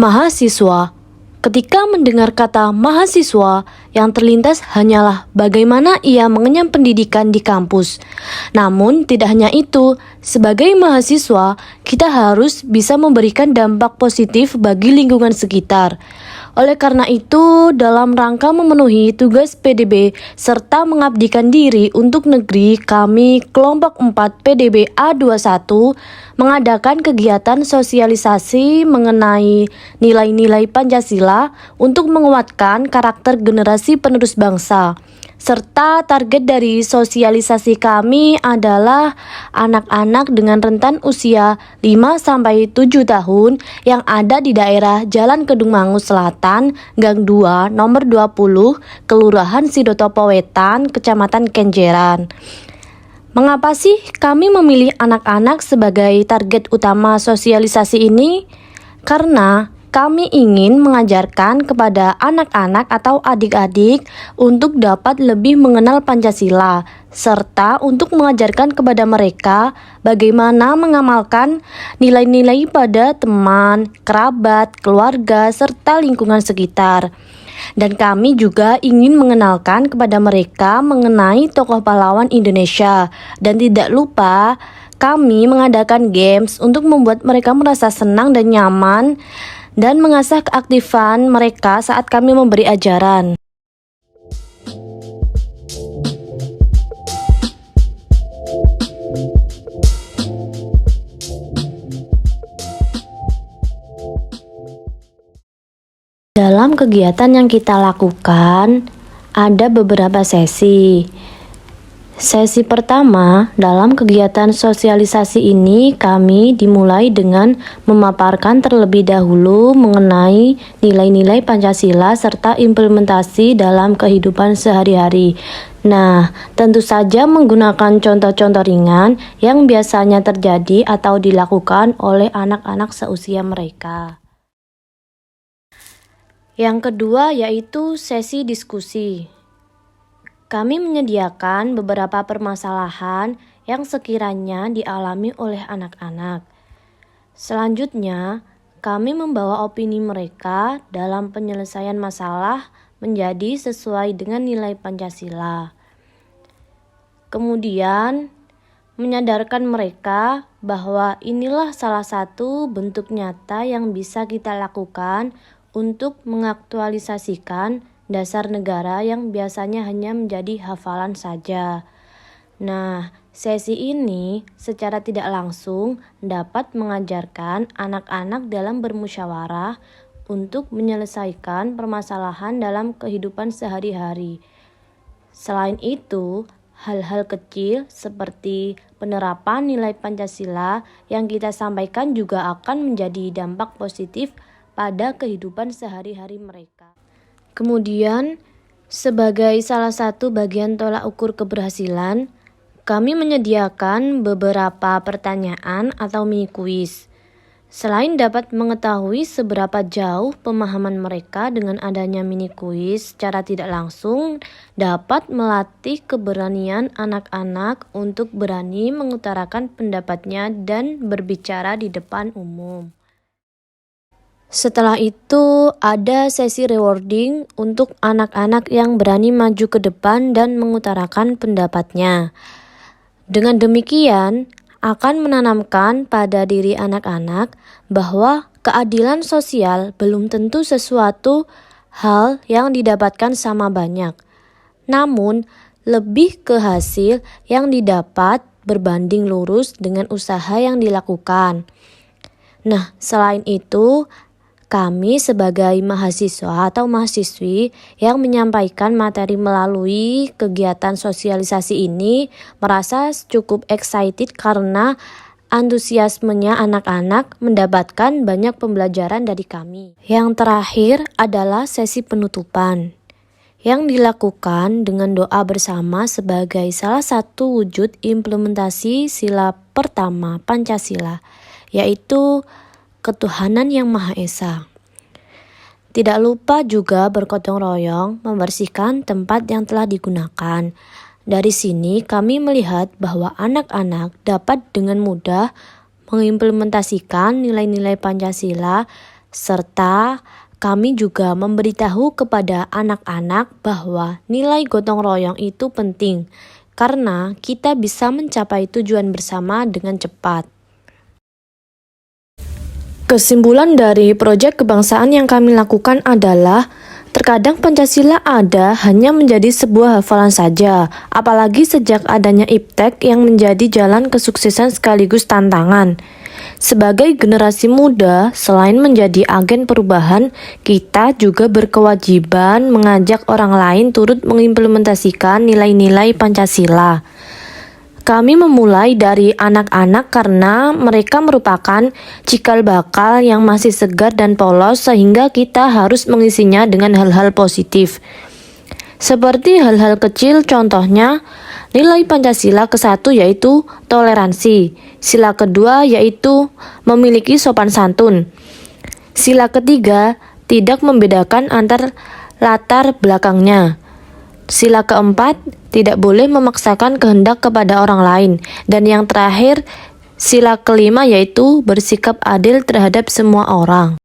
Mahasiswa. Ketika mendengar kata mahasiswa, yang terlintas hanyalah bagaimana ia mengenyam pendidikan di kampus. Namun, tidak hanya itu, sebagai mahasiswa, kita harus bisa memberikan dampak positif bagi lingkungan sekitar. Oleh karena itu, dalam rangka memenuhi tugas PDB serta mengabdikan diri untuk negeri, kami kelompok 4 PDB A21 mengadakan kegiatan sosialisasi mengenai nilai-nilai Pancasila untuk menguatkan karakter generasi penerus bangsa. Serta target dari sosialisasi kami adalah anak-anak dengan rentan usia 5-7 tahun yang ada di daerah Jalan Kedungmangu Selatan, Gang 2, nomor 20, Kelurahan Sidotopo Wetan, Kecamatan Kenjeran. Mengapa sih kami memilih anak-anak sebagai target utama sosialisasi ini? Karena kami ingin mengajarkan kepada anak-anak atau adik-adik untuk dapat lebih mengenal Pancasila, serta untuk mengajarkan kepada mereka bagaimana mengamalkan nilai-nilai pada teman, kerabat, keluarga, serta lingkungan sekitar. Dan kami juga ingin mengenalkan kepada mereka mengenai tokoh pahlawan Indonesia. Dan tidak lupa, kami mengadakan games untuk membuat mereka merasa senang dan nyaman dan mengasah keaktifan mereka saat kami memberi ajaran. Dalam kegiatan yang kita lakukan, ada beberapa sesi. Sesi pertama, dalam kegiatan sosialisasi ini kami dimulai dengan memaparkan terlebih dahulu mengenai nilai-nilai Pancasila serta implementasi dalam kehidupan sehari-hari. Nah, tentu saja menggunakan contoh-contoh ringan yang biasanya terjadi atau dilakukan oleh anak-anak seusia mereka. Yang kedua yaitu sesi diskusi. Kami menyediakan beberapa permasalahan yang sekiranya dialami oleh anak-anak. Selanjutnya, kami membawa opini mereka dalam penyelesaian masalah menjadi sesuai dengan nilai Pancasila. Kemudian, menyadarkan mereka bahwa inilah salah satu bentuk nyata yang bisa kita lakukan untuk mengaktualisasikan dasar negara yang biasanya hanya menjadi hafalan saja. Nah, sesi ini secara tidak langsung dapat mengajarkan anak-anak dalam bermusyawarah untuk menyelesaikan permasalahan dalam kehidupan sehari-hari. Selain itu, hal-hal kecil seperti penerapan nilai Pancasila yang kita sampaikan juga akan menjadi dampak positif pada kehidupan sehari-hari mereka. Kemudian, sebagai salah satu bagian tolak ukur keberhasilan, kami menyediakan beberapa pertanyaan atau mini kuis. Selain dapat mengetahui seberapa jauh pemahaman mereka dengan adanya mini kuis, secara tidak langsung dapat melatih keberanian anak-anak untuk berani mengutarakan pendapatnya dan berbicara di depan umum. Setelah itu, ada sesi rewarding untuk anak-anak yang berani maju ke depan dan mengutarakan pendapatnya. Dengan demikian, akan menanamkan pada diri anak-anak bahwa keadilan sosial belum tentu sesuatu hal yang didapatkan sama banyak. Namun, lebih ke hasil yang didapat berbanding lurus dengan usaha yang dilakukan. Nah, selain itu, kami sebagai mahasiswa atau mahasiswi yang menyampaikan materi melalui kegiatan sosialisasi ini merasa cukup excited karena antusiasmenya anak-anak mendapatkan banyak pembelajaran dari kami. Yang terakhir adalah sesi penutupan yang dilakukan dengan doa bersama sebagai salah satu wujud implementasi sila pertama Pancasila, yaitu ketuhanan yang Maha Esa. Tidak lupa juga bergotong royong membersihkan tempat yang telah digunakan. Dari sini kami melihat bahwa anak-anak dapat dengan mudah mengimplementasikan nilai-nilai Pancasila Serta kami juga memberitahu kepada anak-anak bahwa nilai gotong royong itu penting karena kita bisa mencapai tujuan bersama dengan cepat. Kesimpulan dari proyek kebangsaan yang kami lakukan adalah terkadang Pancasila ada hanya menjadi sebuah hafalan saja, apalagi sejak adanya IPTEK yang menjadi jalan kesuksesan sekaligus tantangan. Sebagai generasi muda, selain menjadi agen perubahan, kita juga berkewajiban mengajak orang lain turut mengimplementasikan nilai-nilai Pancasila. Kami memulai dari anak-anak karena mereka merupakan cikal bakal yang masih segar dan polos sehingga kita harus mengisinya dengan hal-hal positif. Seperti hal-hal kecil contohnya, nilai Pancasila ke-1 yaitu toleransi, sila kedua yaitu memiliki sopan santun, sila ketiga tidak membedakan antar latar belakangnya, sila keempat tidak boleh memaksakan kehendak kepada orang lain, dan yang terakhir sila kelima yaitu bersikap adil terhadap semua orang.